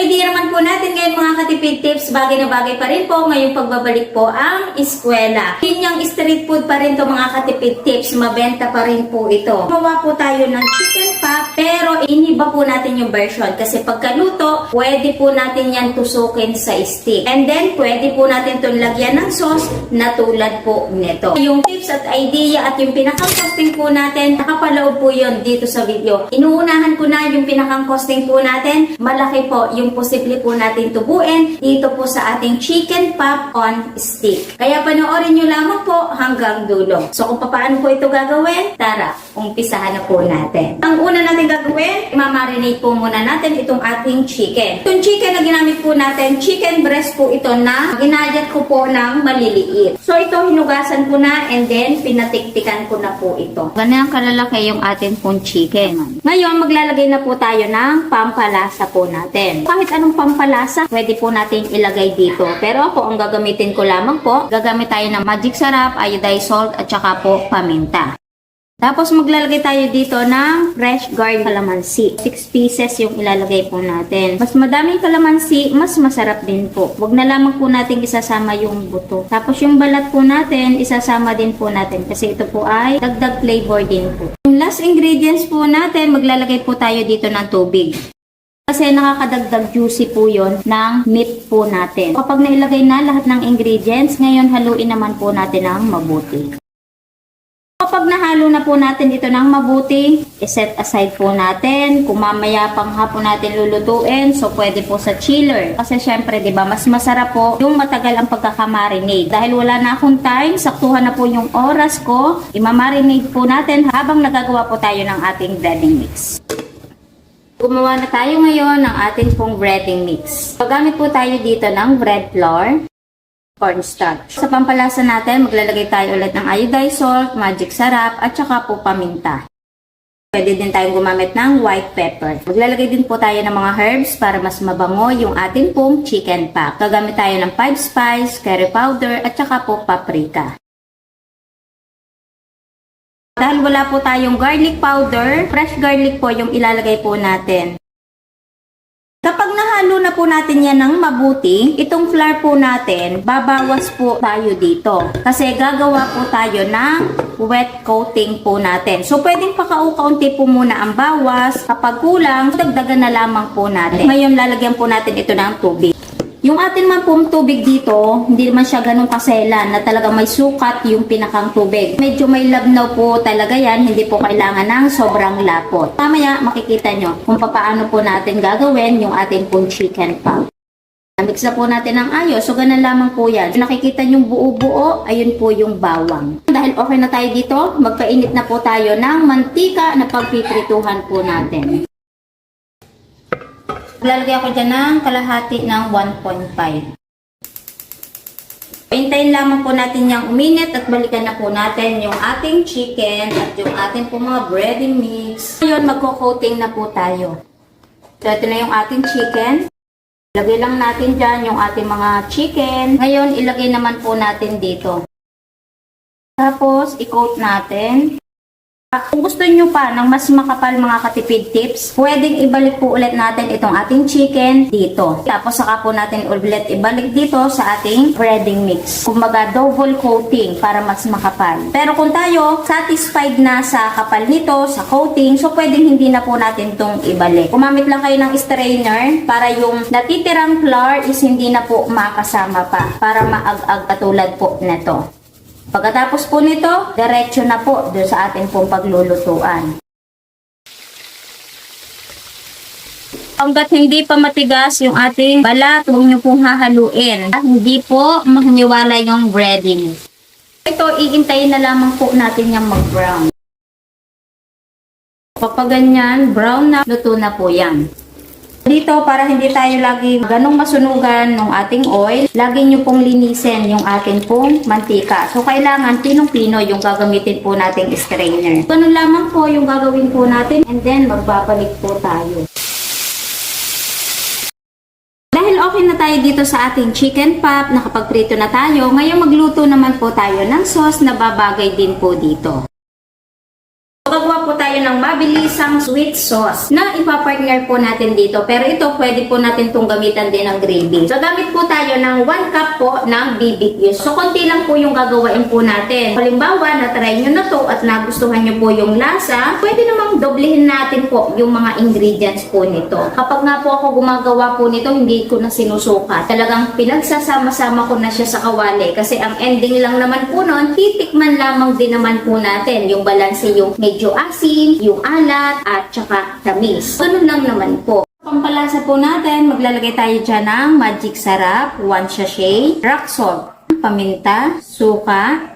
idea naman po natin ngayon mga katipid tips, bagay na bagay pa rin po ngayong pagbabalik po ang eskwela. Yun yung street food pa rin to mga katipid tips, mabenta pa rin po ito. Gumawa po tayo ng chicken pop pero iniba po natin yung version kasi pagkaluto, pwede po natin yan tusukin sa stick. And then, pwede po natin itong lagyan ng sauce na tulad po nito. Yung tips at idea at yung pinakang costing po natin, nakapaloob po yun dito sa video. Inuunahan ko na yung pinakang costing po natin, malaki po yung posible po natin tubuin dito po sa ating chicken pop on stick. Kaya panoorin nyo lamang po hanggang dulo. So kung paano po ito gagawin, tara, umpisahan na po natin. Ang una natin gagawin, mamarinate po muna natin itong ating chicken. Itong chicken na ginamit po natin, chicken breast po ito na ginayat ko po ng maliliit. So ito hinugasan ko na and then pinatiktikan ko na po ito. Ganyan kalalaki yung ating pong chicken. Ngayon maglalagay na po tayo ng pampalasa po natin. Kahit anong pampalasa, pwede po natin ilagay dito. Pero ako, ang gagamitin ko lamang po, gagamit tayo ng magic sarap, iodized salt, at saka po paminta. Tapos maglalagay tayo dito ng fresh garlic calamansi. 6 pieces yung ilalagay po natin. Mas madaming calamansi, mas masarap din po. Huwag na lamang po natin isasama yung buto. Tapos yung balat po natin, isasama din po natin kasi ito po ay dagdag flavor din po. Yung last ingredients po natin, maglalagay po tayo dito ng tubig. Kasi nakakadagdag juicy po yon ng meat po natin. Kapag nailagay na lahat ng ingredients, ngayon haluin naman po natin ng mabuti. Kapag nahalo na po natin ito ng mabuti, iset aside po natin. Kung mamaya pang hapon natin lulutuin, so pwede po sa chiller. Kasi syempre, di ba, mas masarap po yung matagal ang pagkakamarinate. Dahil wala na akong time, saktuhan na po yung oras ko, imamarinate po natin habang nagagawa po tayo ng ating breading mix. Gumawa na tayo ngayon ng ating pong breading mix. Pagamit po tayo dito ng bread flour, cornstarch. Sa pampalasa natin, maglalagay tayo ulit ng iodized salt, magic sarap, at saka po paminta. Pwede din tayong gumamit ng white pepper. Maglalagay din po tayo ng mga herbs para mas mabango yung ating pong chicken pack. Gagamit tayo ng 5 spice, curry powder, at saka po paprika. Dahil wala po tayong garlic powder, fresh garlic po yung ilalagay po natin. Kapag nahalo na po natin yan ng mabuti, itong flour po natin, babawas po tayo dito. Kasi gagawa po tayo ng wet coating po natin. So, pwedeng pakaukaunti po muna ang bawas. Kapag kulang, dagdagan na lamang po natin. Ngayon, lalagyan po natin ito ng tubig. Yung atin man pong tubig dito, hindi naman siya ganun kaselan na talagang may sukat yung pinakang tubig. Medyo may labnaw po talaga yan, hindi po kailangan ng sobrang lapot. Mamaya makikita nyo kung paano po natin gagawin yung ating pong chicken pop. Mix na po natin ng ayos, so ganun lamang po yan. Nakikita nyo buo-buo, ayun po yung bawang. Dahil okay na tayo dito, magpainit na po tayo ng mantika na pagpiprituhan po natin. Lalagay ako dyan ng kalahati ng 1.5. Hintayin lamang po natin yung uminit at balikan na po natin yung ating chicken at yung ating po mga breading mix. Ngayon, magko-coating na po tayo. So, ito na yung ating chicken. Ilagay lang natin dyan yung ating mga chicken. Ngayon, ilagay naman po natin dito. Tapos, i-coat natin. Kung gusto nyo pa ng mas makapal mga katipid tips, pwedeng ibalik po ulit natin itong ating chicken dito. Tapos saka po natin ulit ibalik dito sa ating breading mix. Kumbaga double coating para mas makapal. Pero kung tayo satisfied na sa kapal nito, sa coating, so pwedeng hindi na po natin itong ibalik. Gumamit lang kayo ng strainer para yung natitirang flour is hindi na po makasama pa para maag-ag katulad po nito. Pagkatapos po nito, diretso na po doon sa ating pong paglulutuan. Hanggat hindi pa matigas yung ating balat, huwag nyo pong hahaluin. Hindi po mahiniwala yung breading. Ito, iintayin na lamang po natin yung mag-brown. Kapag ganyan, brown na, luto na po yan. Dito, para hindi tayo lagi ganong masunugan ng ating oil, lagi nyo pong linisin yung ating pong mantika. So, kailangan pinong-pino yung gagamitin po nating strainer. Ganun lamang po yung gagawin po natin and then magbabalik po tayo. Dahil okay na tayo dito sa ating chicken pop, nakapagprito na tayo, ngayon magluto naman po tayo ng sauce na babagay din po dito. Gagawa po tayo ng mabilisang sweet sauce na ipapartner po natin dito. Pero ito, pwede po natin itong gamitan din ng gravy. So, gamit po tayo ng 1 cup po ng BBQ. So, konti lang po yung gagawain po natin. Halimbawa, na-try nyo na to at nagustuhan nyo po yung lasa, pwede namang doblehin natin po yung mga ingredients po nito. Kapag nga po ako gumagawa po nito, hindi ko na sinusukat. Talagang pinagsasama-sama ko na siya sa kawali. Kasi ang ending lang naman po nun, titikman lamang din naman po natin yung balanse, yung medyo asin, yung alat, at saka tamis. Ganun lang naman po. Pampalasa po natin, maglalagay tayo dyan ng magic sarap, 1 sachet, rock salt, paminta, suka,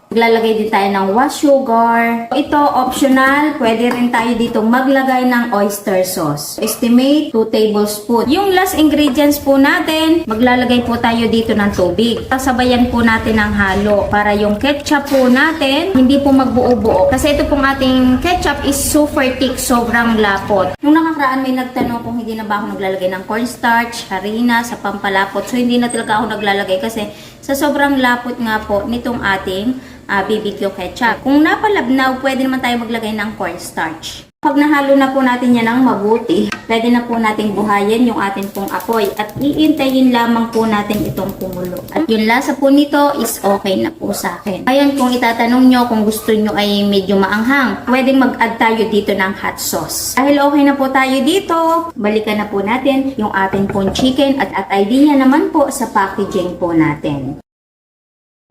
maglalagay din tayo ng white sugar. Ito, optional. Pwede rin tayo dito maglagay ng oyster sauce. Estimate 2 tablespoons. Yung last ingredients po natin, maglalagay po tayo dito ng tubig. Sasabayan po natin ng halo para yung ketchup po natin hindi po magbuo-buo. Kasi ito pong ating ketchup is super thick, sobrang lapot. Nung nakakaraan may nagtanong kung hindi na ba ako naglalagay ng cornstarch, harina sa pampalapot. So hindi na talaga ako naglalagay kasi sa sobrang lapot nga po nitong ating BBQ ketchup. Kung napalabnaw, pwede naman tayo maglagay ng cornstarch. Pag nahalo na po natin yan ng mabuti, pwede na po nating buhayin yung ating pong apoy at iintayin lamang po natin itong kumulo. At yung lasa po nito is okay na po sa akin. Ayan, kung itatanong nyo kung gusto nyo ay medyo maanghang, pwedeng mag-add tayo dito ng hot sauce. Dahil okay na po tayo dito, balikan na po natin yung ating pong chicken at idea naman po sa packaging po natin.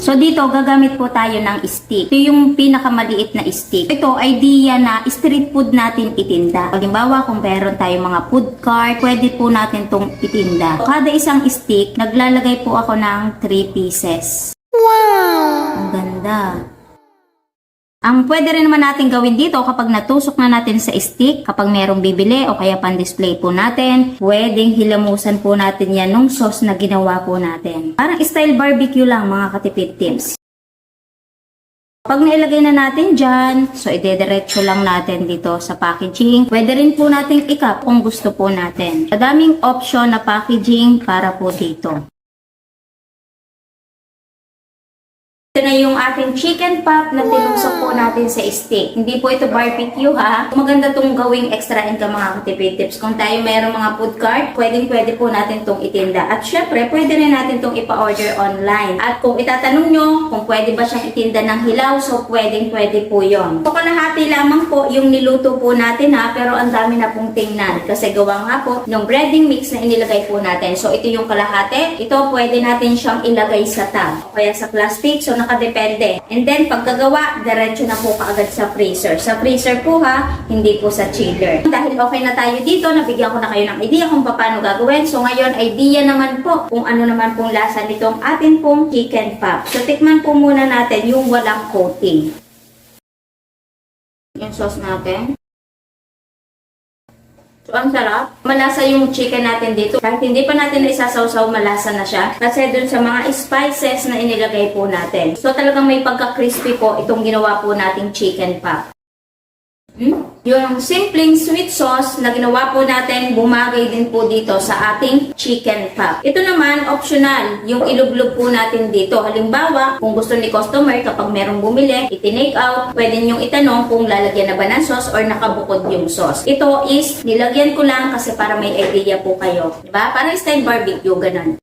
So dito, gagamit po tayo ng stick. Ito yung pinakamaliit na stick. Ito, idea na street food natin itinda. Halimbawa, kung meron tayong mga food cart, pwede po natin itong itinda. Kada isang stick, naglalagay po ako ng 3 pieces. Wow! Ang ganda. Ang pwede rin naman natin gawin dito kapag natusok na natin sa stick, kapag merong bibili o kaya pan-display po natin, pwedeng hilamusan po natin yan nung sauce na ginawa po natin. Parang style barbecue lang mga katipid tips. Pag nailagay na natin dyan, so idediretso lang natin dito sa packaging. Pwede rin po natin i-cup kung gusto po natin. Madaming option na packaging para po dito. Ito na yung ating chicken pop na tinusok po natin sa steak. Hindi po ito barbecue ha. Maganda tong gawing extra income mga katipid tips. Kung tayo mayroong mga food cart, pwede po natin tong itinda. At syempre, pwede rin natin tong ipa-order online. At kung itatanong nyo kung pwede ba siyang itinda ng hilaw, so pwede po yon. So kalahati lamang po yung niluto po natin ha, pero ang dami na pong tingnan. Kasi gawa nga po ng breading mix na inilagay po natin. So ito yung kalahati. Ito pwede natin siyang ilagay sa tub o kaya sa plastic. So nakadepende. And then, pagkagawa, diretso na po kaagad sa freezer. Sa freezer po ha, hindi po sa chiller. Dahil okay na tayo dito, nabigyan ko na kayo ng idea kung paano gagawin. So ngayon, idea naman po kung ano naman pong lasa nitong atin pong chicken pop. So tikman po muna natin yung walang coating. Yung sauce natin. So, ang sarap. Malasa yung chicken natin dito. Kahit hindi pa natin isasawsaw, malasa na siya. Kasi dun sa mga spices na inilagay po natin. So, talagang may pagka-crispy po itong ginawa po nating chicken pop. Yung simpleng sweet sauce na ginawa po natin, bumagay din po dito sa ating chicken pop. Ito naman, optional, yung iluglog po natin dito. Halimbawa, kung gusto ni customer, kapag merong bumili, iti-take out, pwede nyong itanong kung lalagyan na ba ng sauce or nakabukod yung sauce. Ito is, nilagyan ko lang kasi para may idea po kayo. Diba? Parang style barbecue, ganun.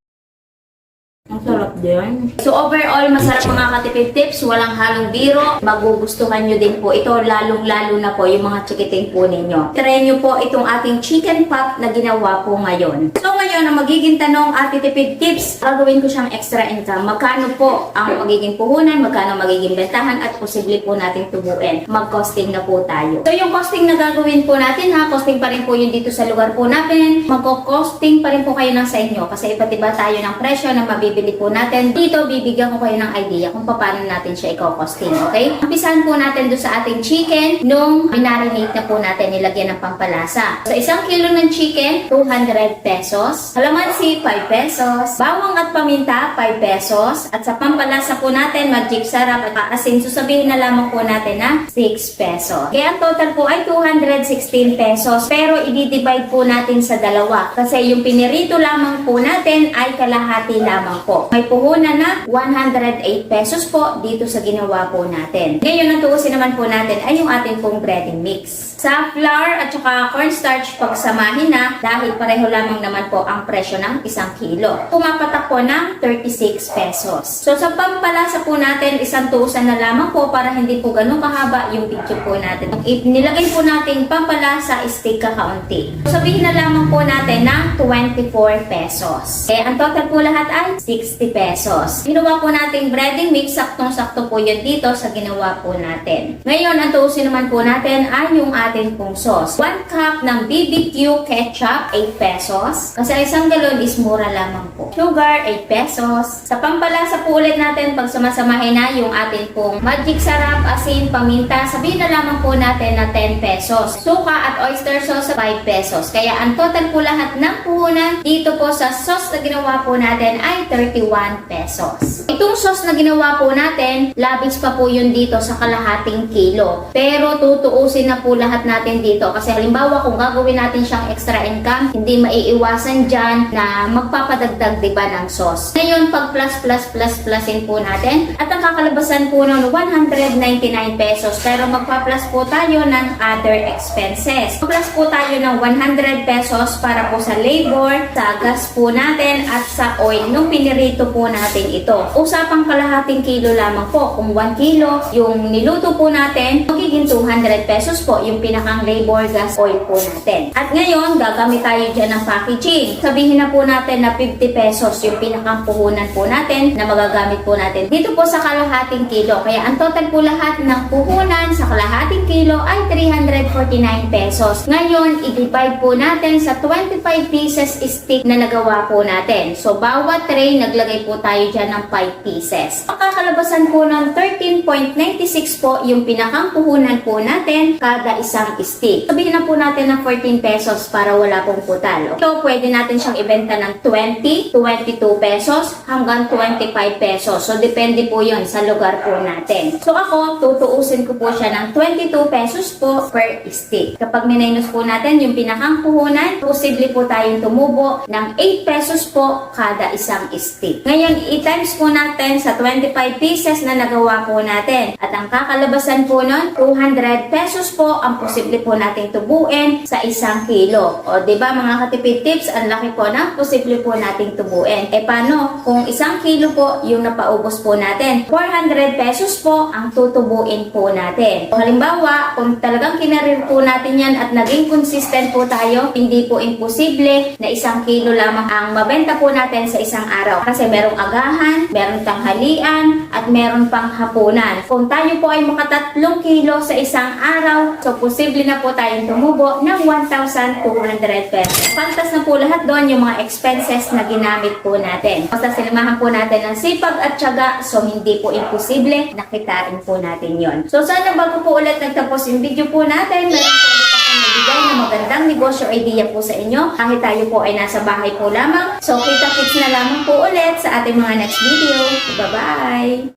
Ang sarap din. So overall, masarap mga katipid tips. Walang halong biro. Magugustuhan nyo din po ito. Lalong-lalo na po yung mga chikiting po ninyo. Try nyo po itong ating chicken pop na ginawa po ngayon. So ngayon, ang magiging tanong at tipid tips, gagawin ko siyang extra income. Magkano po ang magiging puhunan, magkano magiging bentahan, at posible po nating tubuin. Mag-costing na po tayo. So yung costing na gagawin po natin ha, costing pa rin po yun dito sa lugar po natin. Mag-costing pa rin po kayo ng sa inyo. Kasi iba't iba tayo ng presyo na mabibili po natin. Dito, bibigyan ko kayo ng idea kung paano natin siya i-costing, okay? Umpisahan po natin doon sa ating chicken nung minarinate na po natin, nilagyan ng pampalasa. So, 1 kilo ng chicken, 200 pesos. Kalamansi, 5 pesos. Bawang at paminta, 5 pesos. At sa pampalasa po natin, magic sarap at asin, sasabihin na lamang po natin na 6 pesos. Kaya ang total po ay 216 pesos. Pero, i-divide po natin sa dalawa. Kasi yung pinirito lamang po natin ay kalahati lamang po. po. May puhunan na 108 pesos po dito sa ginawa po natin. Ngayon, ang tuusin naman po natin ay yung ating pong breading mix. Sa flour at saka cornstarch, pagsamahin na dahil pareho lamang naman po ang presyo ng 1 kilo. Pumapatak po ng 36 pesos. So sa pampalasa po natin, 1 tuusan na lamang po para hindi po ganun kahaba yung video po natin. Nilagay po natin pampalasa steak kakaunti. Sabihin na lamang po natin ng 24 pesos. Kaya ang total po lahat ay 60 pesos. Ginawa po natin breading mix, saktong-sakto po yun dito sa ginawa po natin. Ngayon, ang tuusin naman po natin ay yung ating pong sauce. 1 cup ng BBQ ketchup, 8 pesos. Kasi 1 galon is mura lamang po. Sugar, 8 pesos. Sa pampalasa po ulit natin, pag sumasamahin na yung ating pong magic sarap, asin, paminta, sabihin na lamang po natin na 10 pesos. Suka at oyster sauce, 5 pesos. Kaya ang total po lahat ng puhunan dito po sa sauce na ginawa po natin ay 31 pesos. Itong sauce na ginawa po natin, labis pa po yun dito sa kalahating kilo. Pero tutuusin na po lahat natin dito. Kasi halimbawa kung gagawin natin siyang extra income, hindi maiiwasan dyan na magpapadagdag diba ng sauce. Ngayon, pag plusin po natin at ang kakalabasan po ng 199 pesos. Pero magpa-plus po tayo ng other expenses. Plus po tayo ng 100 pesos para po sa labor, sa gas po natin at sa oil nung pinirito po natin ito. Usapang kalahating kilo lamang po. Kung 1 kilo yung niluto po natin, magiging 200 pesos po yung pinakang labor, gas, oil po natin. At ngayon, gagamit tayo dyan ng packaging. Sabihin na po natin na 50 pesos yung pinakang puhunan po natin na magagamit po natin dito po sa kalahating kilo. Kaya ang total po lahat ng puhunan sa kalahating kilo ay 349 pesos. Ngayon, i-divide po natin sa 25 pieces stick na nagawa po natin. So, bawat tray, naglagay po tayo dyan ng 5 pieces. Makakalabasan po ng 13.96 po yung pinakang puhunan po natin kada isang stick. Sabihin na po natin ng 14 pesos para wala pong putal. So, pwede natin siyang ibenta ng 20, 22 pesos hanggang 25 pesos. So, depende po yun sa lugar po natin. So, ako, tutuusin ko po siya ng 22 pesos po per stick. Kapag minus po natin yung pinakang puhunan, posible po tayong tumubo ng 8 pesos po kada isang stick. Ngayon, i-times po natin sa 25 pieces na nagawa po natin. At ang kakalabasan po nun, 200 pesos po ang posible po nating tubuin sa 1 kilo. O, diba mga katipid tips, ang laki po na posible po nating tubuin. E paano? Kung 1 kilo po yung napaubos po natin, 400 pesos po ang tutubuin po natin. O, halimbawa, kung talagang kinarir po natin yan at naging consistent po tayo, hindi po imposible na 1 kilo lamang ang mabenta po natin sa isang araw. Kasi merong agahan, merong tanghalian, at meron pang hapunan. Kung tayo po ay maka3 kilo sa isang araw, so posible na po tayong tumubo ng 1,200 pesos. Pantas na po lahat doon yung mga expenses na ginamit po natin. Basta sinamahan po natin ng sipag at tiyaga, so hindi po imposible na kitain po natin yon. So sana bago po ulit nagtapos yung video po natin, meron po ulit akong nabigay na magandang negosyo idea po sa inyo. Kahit tayo po ay nasa bahay po lamang. So kita-kits na lamang po ulit sa ating mga next video. Bye-bye!